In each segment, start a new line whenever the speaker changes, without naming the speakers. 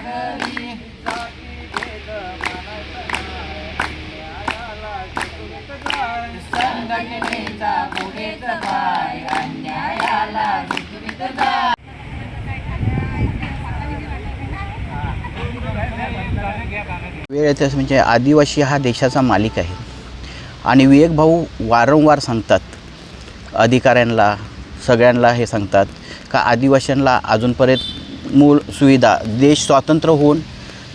घरी संघटनेचा पुढेच पाय अन्यायाला जिंकवीत जा.
वेळ येते म्हणजे आदिवासी हा देशाचा मालिक आहे आणि विवेक भाऊ वारंवार सांगतात अधिकाऱ्यांना सगळ्यांना हे सांगतात का आदिवासींना अजूनपर्यंत मूळ सुविधा देश स्वतंत्र होऊन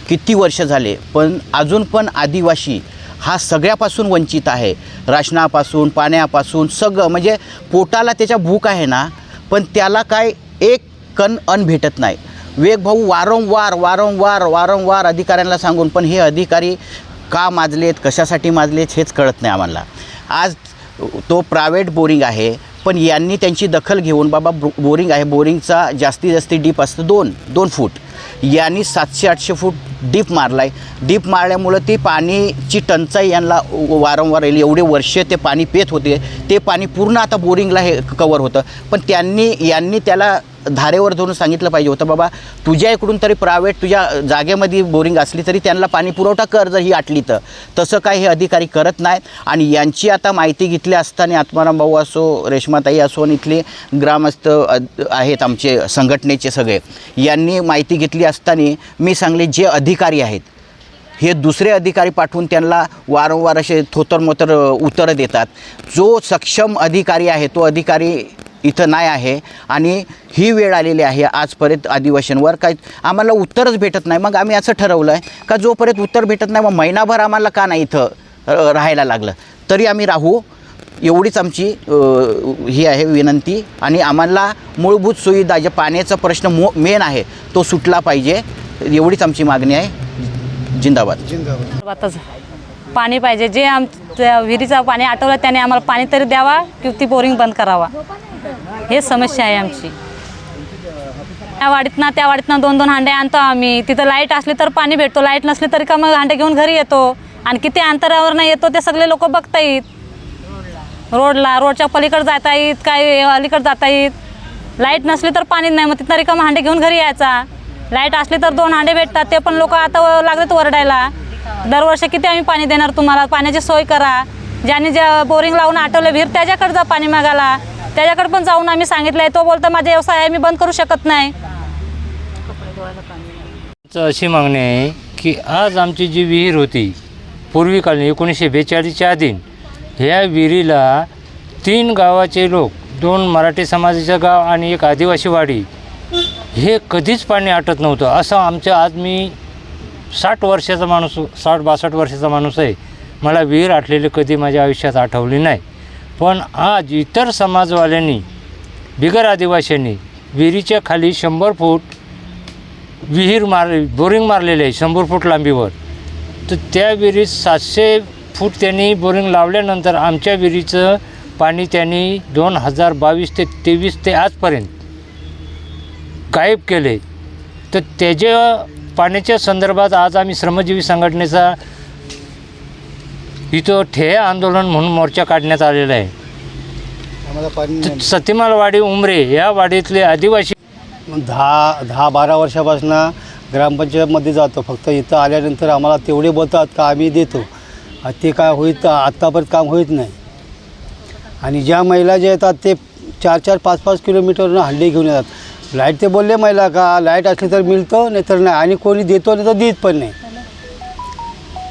किती वर्ष झाले पण अजून पण आदिवासी हा सगळ्यापासून वंचित आहे. राशनापासून पाण्यापासून सगळं म्हणजे पोटाला त्याच्या भूक आहे ना पण त्याला काय एक कण अन्न भेटत नाही. विवेक भाऊ वारंवार अधिकाऱ्यांना सांगून पण हे अधिकारी का माजलेत कशासाठी माजलेत हेच कळत नाही आम्हाला. आज तो प्रायव्हेट बोरिंग आहे पण यांनी त्यांची दखल घेऊन बाबा बोरिंग आहे बोरिंगचा जास्तीत जास्त डीप असतं 2 फूट यांनी 700-800 फूट डीप मारला आहे. डीप मारल्यामुळं ती पाणीची टंचाई यांना वारंवार येईल. एवढे वर्ष ते पाणी पेत होते ते पाणी पूर्ण आता बोरिंगला हे कवर होतं पण यांनी त्याला धारेवर धरून सांगितलं पाहिजे होतं बाबा तुझ्या इकडून तरी प्रायव्हेट तुझ्या जागेमध्ये बोरिंग असली तरी त्यांना पाणी पुरवठा कर जर ही आटली तर. तसं काय हे अधिकारी करत नाहीत आणि यांची आता माहिती घेतली असताना आत्माराम भाऊ असो रेश्माताई असो आणि इथले ग्रामस्थ आहेत आमचे संघटनेचे सगळे यांनी माहिती घेतली असताना मी सांगले जे अधिकारी आहेत हे दुसरे अधिकारी पाठवून त्यांना वारंवार असे थोतरमोतर उत्तरं देतात. जो सक्षम अधिकारी आहे तो अधिकारी इथं नाही आहे आणि ही वेळ आलेली आहे आजपर्यंत आदिवासींवर काय आम्हाला उत्तरच भेटत नाही. मग आम्ही असं ठरवलं आहे का जोपर्यंत उत्तर भेटत नाही मग महिनाभर आम्हाला का नाही इथं राहायला लागलं तरी आम्ही राहू एवढीच आमची ही आहे विनंती. आणि आम्हाला मूलभूत सुविधा जे पाण्याचा प्रश्न मेन आहे तो सुटला पाहिजे एवढीच आमची मागणी आहे. जिंदाबाद.
पाणी पाहिजे जे आमच्या विहिरीचं पाणी आटवलं त्याने आम्हाला पाणी तरी द्यावा की ती बोरिंग बंद करावा हे समस्या आहे आमची. त्या वाडीतनं 2-2 हांडे आणतो आम्ही. तिथं लाईट असली तर पाणी भेटतो लाईट नसली तरी का मग हांडे घेऊन घरी येतो आणि किती अंतरावर नाही येतो ते सगळे लोक बघता येत. रोडच्या पलीकडे जाता येत काय अलीकडे जाता येत. लाईट नसली तर पाणी नाही मग तिथं रिकामा हांडे घेऊन घरी यायचा. लाईट असली तर 2 हांडे भेटतात ते पण लोक आता लागतात वरडायला. दरवर्षी किती आम्ही पाणी देणार तुम्हाला पाण्याची सोय करा. ज्याने ज्या बोरिंग लावून आटवलं विहीर त्याच्याकडे जा पाणी मागायला त्याच्याकडे पण जाऊन आम्ही सांगितलं आहे. तो बोलतो माझा व्यवसाय आहे मी बंद करू शकत नाही.
अशी मागणी आहे की आज आमची जी विहीर होती पूर्वीकालीन 1942च्या आधी ह्या विहिरीला 3 गावाचे लोक 2 मराठी समाजाचं गाव आणि 1 आदिवासी वाडी हे कधीच पाणी आटत नव्हतं. असं आमच्या आज मी 60 वर्षाचा माणूस 60-62 वर्षाचा माणूस आहे. मला विहीर आटलेली कधी माझ्या आयुष्यात आठवली नाही. पण आज इतर समाजवाल्यांनी बिगर आदिवासींनी विहिरीच्या खाली 100 फूट बोरिंग मारलेले आहे 100 फूट लांबीवर. तर त्या विहिरीत 700 फूट त्यांनी बोरिंग लावल्यानंतर आमच्या विहिरीचं पाणी त्यांनी 2022 ते 23 ते आजपर्यंत गायब केले. तर त्याच्या पाण्याच्या संदर्भात आज आम्ही श्रमजीवी संघटनेचा इथं ठेया आंदोलन म्हणून मोर्चा काढण्यात आलेला आहे. सतीमालवाडी उमरे या वाडीतले आदिवासी
10-12 वर्षापासून ग्रामपंचायतमध्ये जातो. फक्त इथं आल्यानंतर आम्हाला तेवढे बोलतात का आम्ही देतो ते काय होईत आत्तापर्यंत काम होत नाही. आणि ज्या महिला जे येतात ते 4-4, 5-5 किलोमीटरनं हंडे घेऊन येतात. लाईट ते बोलले महिला का लाईट असली तर मिळतं नाही तर नाही आणि कोणी देतो नाही तर देत पण नाही.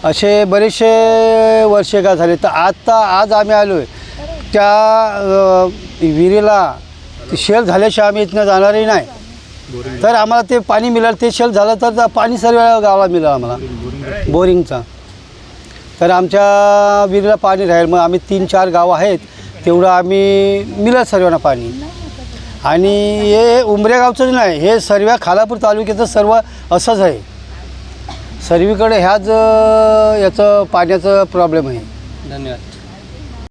असे बरेचसे वर्ष का झाले. तर आज आम्ही आलो आहे त्या विहिरीला शेल झाल्याशिवाय आम्ही इथनं जाणारही नाही. तर आम्हाला ते पाणी मिळालं ते शेल झालं तर पाणी सर्व गावाला मिळालं आम्हाला बोरिंगचा. तर आमच्या विहिरीला पाणी राहील मग आम्ही 3-4 गावं आहेत तेवढं आम्ही मिळेल सर्वांना पाणी. आणि हे उमऱ्या गावचंच नाही हे सर्व खालापूर तालुक्याचं सर्व असंच आहे. सर्वीकडे ह्याच याचं पाण्याचं प्रॉब्लेम आहे.
धन्यवाद.